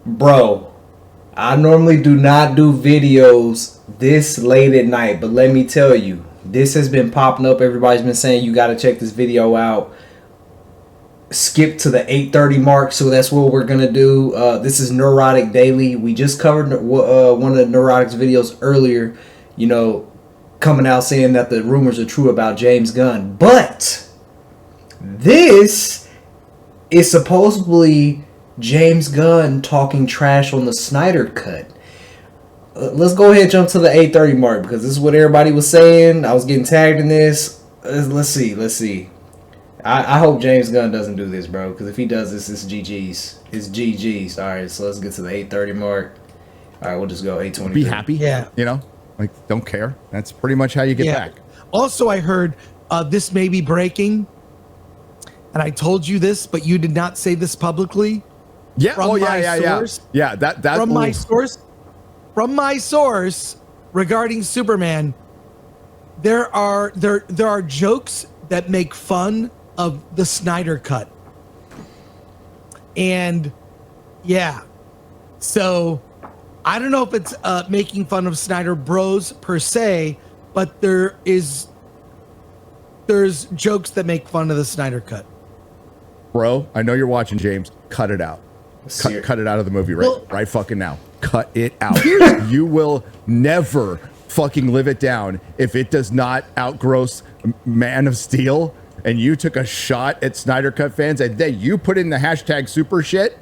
Bro, I normally do not do videos this late at night, but let me tell you, this has been popping up. Everybody's been saying you got to check this video out. Skip to the 8:30 mark, so that's what we're gonna do. This is Neurotic Daily. We just covered one of the Neurotics videos earlier, you know, coming out saying that the rumors are true about James Gunn, but this is supposedly James Gunn talking trash on the Snyder Cut. Let's go ahead and jump to the 8:30 mark, because this is what everybody was saying. I was getting tagged in this. Let's see. I hope James Gunn doesn't do this, bro, because if he does this, it's GG's. It's GG's. All right, so let's get to the 8:30 mark. All right, we'll just go 8:20. Be happy. Yeah. You know, like, don't care. That's pretty much how you get back. Also, I heard this may be breaking, and I told you this, but you did not say this publicly. Yeah. From source, Yeah. That From my source regarding Superman, there are jokes that make fun of the Snyder Cut. And yeah, so I don't know if it's making fun of Snyder Bros per se, but there's jokes that make fun of the Snyder Cut. Bro, I know you're watching, James. Cut it out. Cut it out of the movie right fucking now. Cut it out. You will never fucking live it down if it does not outgross Man of Steel, and you took a shot at Snyder Cut fans, and then you put in the hashtag super shit.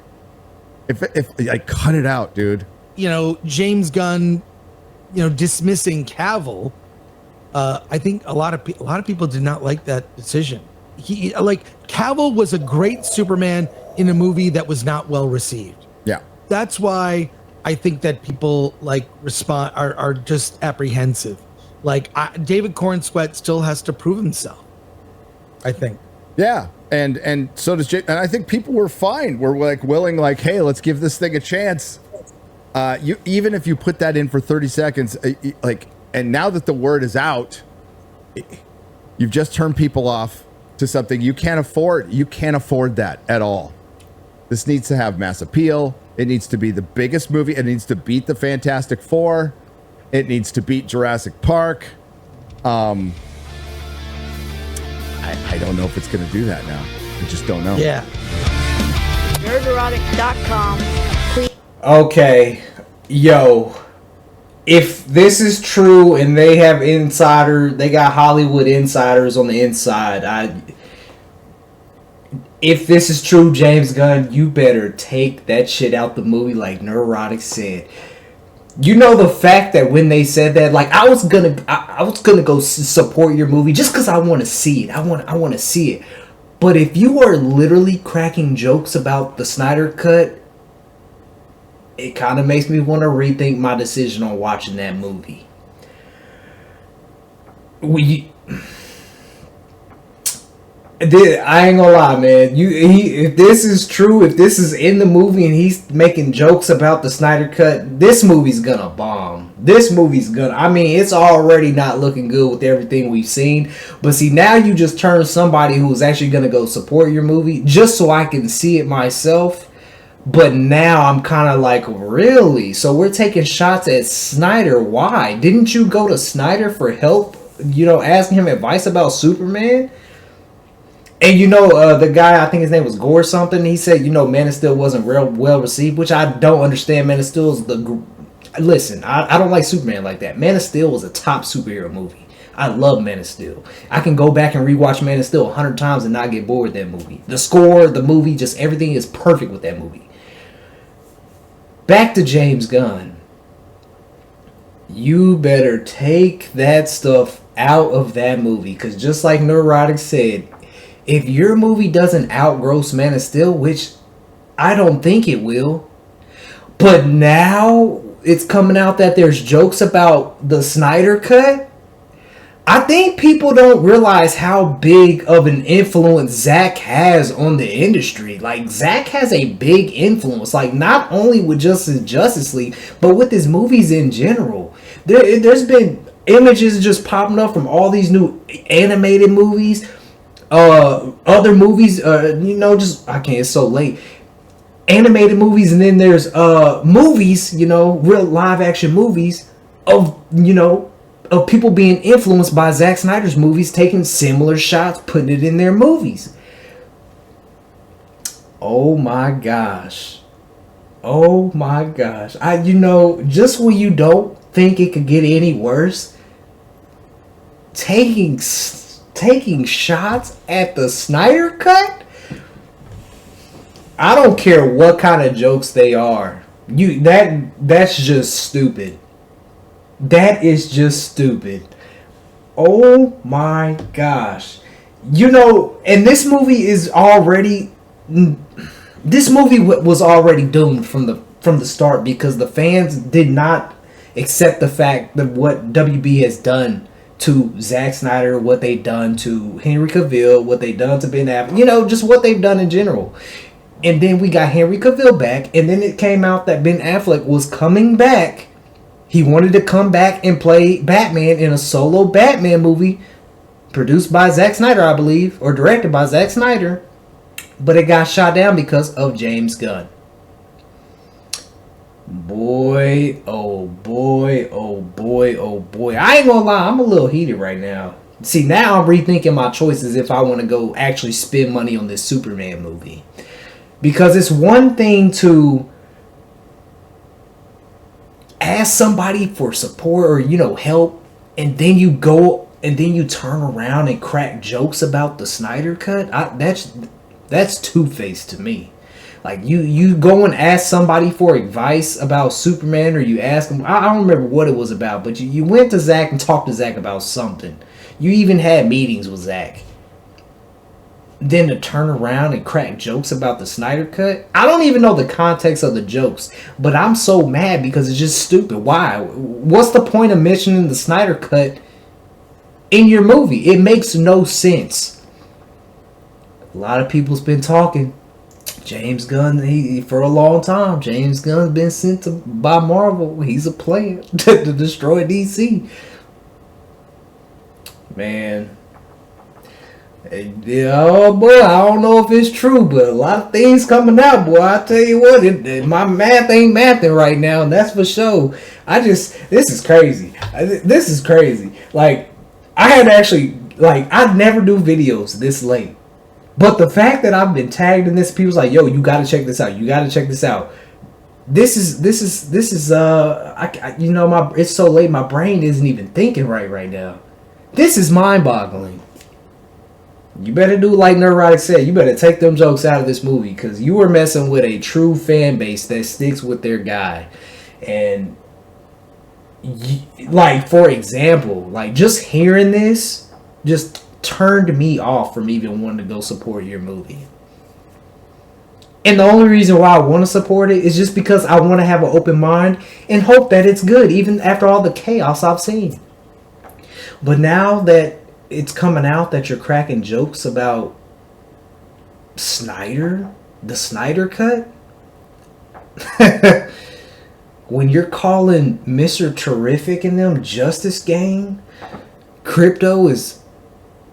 If I cut it out, dude. You know, James Gunn, dismissing Cavill. I think a lot of people did not like that decision. Cavill was a great Superman in a movie that was not well received. Yeah, that's why I think that people are just apprehensive. David Cornsweet still has to prove himself, I think. Yeah, and so does Jay. And I think people were fine. We're willing, hey, let's give this thing a chance. You even if you put that in for 30 seconds, and now that the word is out, you've just turned people off to something you can't afford. You can't afford that at all. This needs to have mass appeal. It needs to be the biggest movie. It needs to beat the Fantastic Four. It needs to beat Jurassic Park. I don't know if it's going to do that now. I just don't know. Yeah. Nerderotic.com. Okay, yo, if this is true and they got Hollywood insiders on the inside, if this is true, James Gunn, you better take that shit out the movie like Neurotic said. You know, the fact that when they said that, I was gonna go support your movie just because I want to see it. I want to see it. But if you are literally cracking jokes about the Snyder Cut, it kind of makes me want to rethink my decision on watching that movie. I ain't gonna lie, man. If this is true, if this is in the movie and he's making jokes about the Snyder Cut, this movie's gonna bomb. It's already not looking good with everything we've seen. But see, now you just turn somebody who's actually gonna go support your movie just so I can see it myself. But now I'm kind of really? So we're taking shots at Snyder. Why? Didn't you go to Snyder for help? Asking him advice about Superman? And the guy, I think his name was Gore something, he said, Man of Steel wasn't real well received, which I don't understand. Man of Steel is listen, I don't like Superman like that. Man of Steel was a top superhero movie. I love Man of Steel. I can go back and rewatch Man of Steel 100 times and not get bored with that movie. The score, the movie, just everything is perfect with that movie. Back to James Gunn. You better take that stuff out of that movie, because just like Neurotic said, if your movie doesn't outgross Man of Steel, which I don't think it will, but now it's coming out that there's jokes about the Snyder Cut, I think people don't realize how big of an influence Zack has on the industry. Zack has a big influence, not only with Justice League, but with his movies in general. There's been images just popping up from all these new animated movies, other movies, I can't, it's so late. animated movies, and then there's movies, you know, real live action movies of, you know, of people being influenced by Zack Snyder's movies, taking similar shots, putting it in their movies. Oh my gosh. Oh my gosh. You know, just when you don't think it could get any worse, taking shots at the Snyder Cut? I don't care what kind of jokes they are. That's just stupid. That is just stupid. Oh my gosh. You know, and this movie was already doomed from the start, because the fans did not accept the fact that what WB has done to Zack Snyder, what they've done to Henry Cavill, what they've done to Ben Affleck, you know, just what they've done in general. And then we got Henry Cavill back, and then it came out that Ben Affleck was coming back. He wanted to come back and play Batman in a solo Batman movie produced by Zack Snyder, I believe, or directed by Zack Snyder. But it got shot down because of James Gunn. Boy, oh boy, oh boy, oh boy. I ain't gonna lie, I'm a little heated right now. See, now I'm rethinking my choices if I want to go actually spend money on this Superman movie. Because it's one thing to ask somebody for support or, you know, help, and then you go and then you turn around and crack jokes about the Snyder Cut. That's two-faced to me. Like, you go and ask somebody for advice about Superman, or you ask them, I don't remember what it was about, but you went to Zach and talked to Zach about something. You even had meetings with Zach. Then to turn around and crack jokes about the Snyder Cut? I don't even know the context of the jokes, but I'm so mad because it's just stupid. Why? What's the point of mentioning the Snyder Cut in your movie? It makes no sense. A lot of people's been talking. James Gunn, for a long time, James Gunn's been sent by Marvel. He's a player to destroy DC. Man. Yeah, oh boy, I don't know if it's true, but a lot of things coming out, boy. I tell you what, my math ain't mathing right now, and that's for sure. This is crazy. This is crazy. Like, I had actually, I never do videos this late. But the fact that I've been tagged in this, people's like, yo, you gotta check this out. You gotta check this out. This is you know, it's so late, my brain isn't even thinking right now. This is mind-boggling. You better do like Neurotic said. You better take them jokes out of this movie, because you were messing with a true fan base that sticks with their guy. And, for example, just hearing this just turned me off from even wanting to go support your movie. And the only reason why I want to support it is just because I want to have an open mind and hope that it's good, even after all the chaos I've seen. But now that it's coming out that you're cracking jokes about Snyder, the Snyder Cut, when you're calling Mr. Terrific and them Justice Gang, Crypto is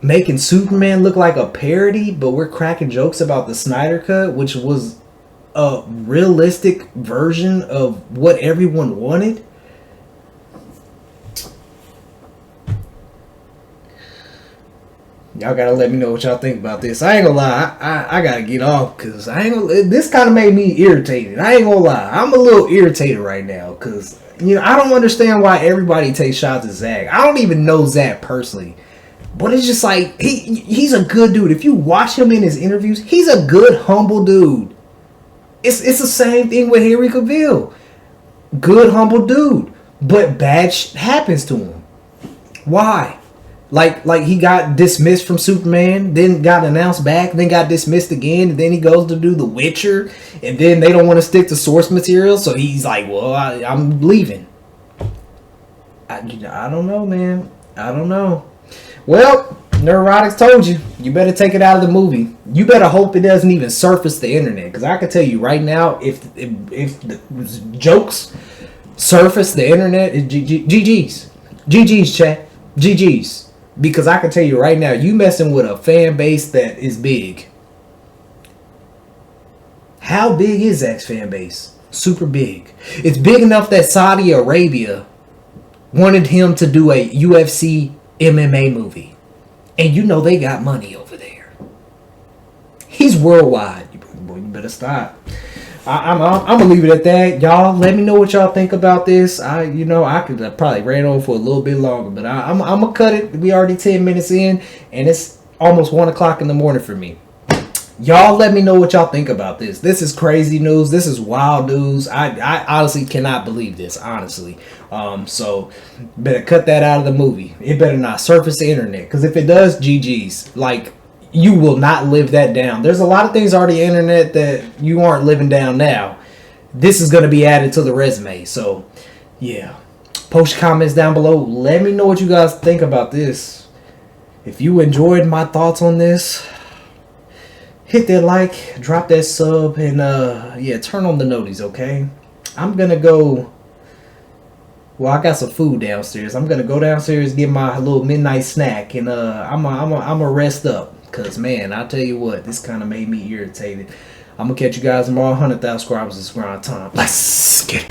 making Superman look like a parody, but we're cracking jokes about the Snyder Cut, which was a realistic version of what everyone wanted. Y'all gotta let me know what y'all think about this. I ain't gonna lie, I gotta get off, because this kind of made me irritated. I ain't gonna lie, I'm a little irritated right now, because, you know, I don't understand why everybody takes shots at Zach. I don't even know Zach personally, but it's just like, he's a good dude. If you watch him in his interviews, he's a good, humble dude. It's the same thing with Henry Cavill. Good, humble dude, but bad happens to him. Why? Like he got dismissed from Superman, then got announced back, then got dismissed again, and then he goes to do The Witcher, and then they don't want to stick to source material, so he's like, well, I'm leaving. I don't know, man. I don't know. Well, Neurotics told you. You better take it out of the movie. You better hope it doesn't even surface the internet, because I can tell you right now, if the jokes surface the internet, GG's. GG's, chat. GG's. Because I can tell you right now, you messing with a fan base that is big. How big is Zack's fan base? Super big. It's big enough that Saudi Arabia wanted him to do a UFC MMA movie. And you know they got money over there. He's worldwide. Boy, you better stop. I'm gonna leave it at that. Y'all, let me know what y'all think about this. I could have probably ran on for a little bit longer, but I'm gonna cut it. We already 10 minutes in, and it's almost 1 o'clock in the morning for me. Y'all, let me know what y'all think about this. This is crazy news. This is wild news. I honestly cannot believe this. Honestly, so better cut that out of the movie. It better not surface the internet, because if it does, GG's. Like, you will not live that down. There's a lot of things already internet that you aren't living down now. This is going to be added to the resume. So, yeah. Post your comments down below. Let me know what you guys think about this. If you enjoyed my thoughts on this, hit that like, drop that sub, and turn on the noties, okay? I'm going to go... Well, I got some food downstairs. I'm going to go downstairs, get my little midnight snack, and I'm gonna rest up. Because, man, I'll tell you what, this kind of made me irritated. I'm going to catch you guys tomorrow. 100,000 subscribers is grind time. Let's get it.